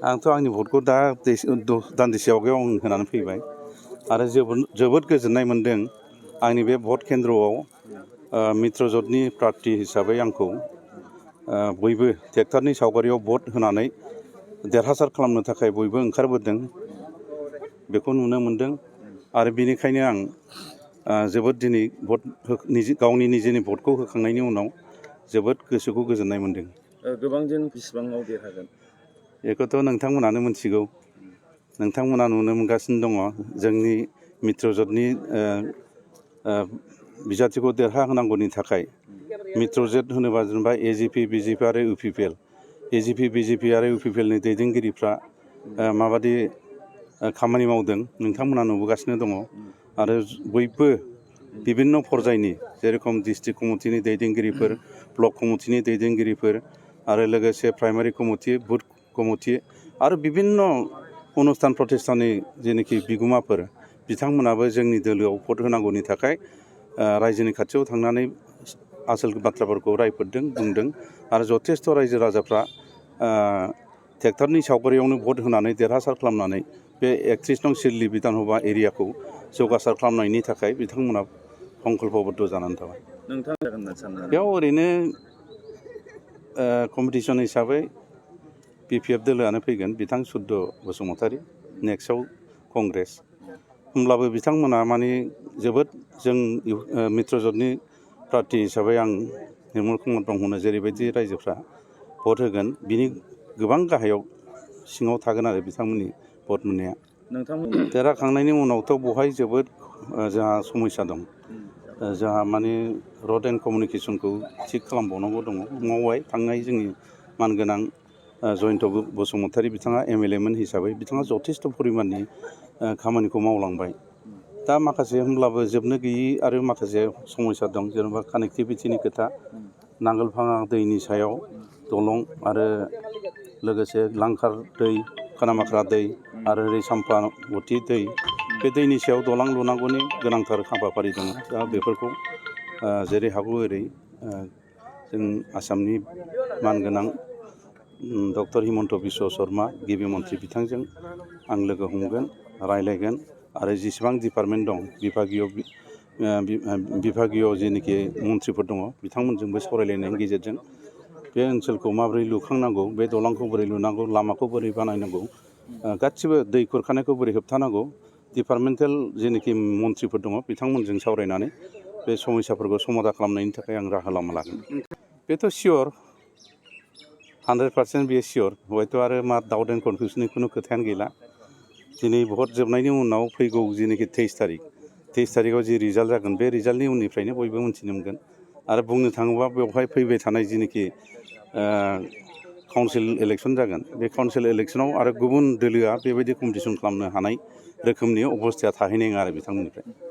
आंथ' आंनि भटखौ दा दान्दिसे आवगायाव आं होनानै फैबाय आरो जोबोद गोजोननाय मोन्दों आंनि बे भट केन्द्रआव मित्रजोटनि प्रार्थी हिसाबै आंखौ बयबो ट्रेक्टरनि सावगारियाव भट होनानै देरहासार खालामनो थाखाय बयबो ओंखारबोदों बेखौ नुनो मोन्दों आरो बेनिखायनो आं जोबोद दिनै गावनि निजेनि भटखौ होखांनायनि उनाव जोबोद गोसोखौ गोजोननाय मोन्दों। गोबांजों बेसेबाङाव देरहागोन बेखौथ' नोंथांमोनानो मिथिगौ नोंथांमोना नुनो मोनगासिनो दङ जोंनि मित्रजोटनि बिजाथिखौ देरहाहोनांगौनि थाखाय मित्रजोट होनोबा जेनेबा एजिपि बिजेपि आरो इउपिपिएल एजिपि बिजेपि आरो इउपिपिएलनि दैदेनगिरिफ्रा माबादि खामानि मावदों नोंथांमोना नुबोगासिनो दङ आरो बयबो बिभिन्न पर्यायनि जेरखम डिस्ट्रिक्ट कमिटिनि दैदेनगिरिफोर ब्लक कमिटिनि दैदेनगिरिफोर आरो लोगोसे प्राइमारि कमिटि बुथ कमिटि आरो बिभिन्न अनुस्थान प्रतिष्ठाननि जेनोखि बिगोमाफोर बिथांमोनाबो जोंनि दोलोआव भट होनांगौनि थाखाय रायजोनि खाथियाव थांनानै आसोल बाथ्राफोरखौ रायफोदों बुंदों आरो जथेस्थ' रायजो राजाफ्रा ट्रेक्टरनि सावगारियावनो भट होनानै देरहासार खालामनानै बे 31 नं सिडली बिधानसभा एरियाखौ जौगासार खालामनायनि थाखाय बिथांमोना संकल्पबद्ध जानानै थाबाय। बेयाव ओरैनो कम्पिटिसन हिसाबै बिपिएफ दोलोआनो फैगोन बिथां सुद्द बसुमतारी नेक्स्टआव कंग्रेस होमब्लाबो बिथांमोना माने जोबोद जों मित्रजोटनि प्रार्थी हिसाबै आं निर्मल कुमार ब्रह्मनो जेरैबायदि रायजोफ्रा भट होगोन बिनि गोबां गाहायाव सिङाव थागोन आरो बिथांमोननि भट मोननाया देरहाखांनायनि उनावथ' बहाय जोबोद जोंहा समस्या दं जोंहा माने रड एन्ड कमिउनिकेसनखौ थिग खालामबावनांगौ दङ मावबाय थांनाय जोंनि मानगोनां जयन्त बसुमतारी बिथाङा एमएलए मोन हिसाबै बिथाङा जथेस्थ' परिमाननि खामानिखौ मावलांबाय दा माखासे होमब्लाबो जोबनो गैयि आरो माखासे समस्या दं जेनेबा कानेक्टिभिटिनि खोथा नांगोलफाङा दैनि सायाव दलं आरो लोगोसे लांखार दै खानामाख्रा दै आरो ओरै साम्पावथि दै बे दैनि सायाव दलां लुनांगौनि गोनांथार हाबाफारि दङ दा बेफोरखौ जेरै हागौ ओरै जों आसामनि मानगोनां डक्टर हिमन्त बिश्व शर्मा गिबि मन्थ्रि बिथांजों आं लोगो हमगोन रायलायगोन आरो जेसेबां डिपार्टमेन्ट दं बिभागीय जेनोखि मन्थ्रिफोर दङ बिथांमोनजोंबो सावरायलायनायनि गेजेरजों बे ओनसोलखौ माबोरै लुखांनांगौ बे दलांखौ बोरै लुनांगौ लामाखौ बोरै बानायनांगौ गासिबो दै खुरखानायखौ बोरै होबथानांगौ डिपार्टमेन्टेल जेनोखि मन्थ्रिफोर दङ बिथांमोनजों सावरायनानै बे समस्याफोरखौ समाधान खालामनायनि थाखाय आं राहा लामा लागोन बेथ' सियर 100% बेयो सियर हयथ' आरो मा डाउट एन्ड कनफिउसननि खुनु खोथायानो गैला दिनै भट जोबनायनि उनाव फैगौ जेनोखि 23 तारिखआव जि रिजाल्ट जागोन बे रिजाल्टनि उननिफ्रायनो बयबो मिथिनो मोनगोन आरो बुंनो थाङोबा बेवहाय फैबाय थानाय जेनोखि काउन्सिल इलेक्सन जागोन बे काउन्सिल इलेक्सनाव आरो गुबुन दोलोआ बेबायदि कम्पिटिसन खालामनो हानाय रोखोमनि अबस्थाया थाहैनाय नङा आरो बिथांमोननिफ्राय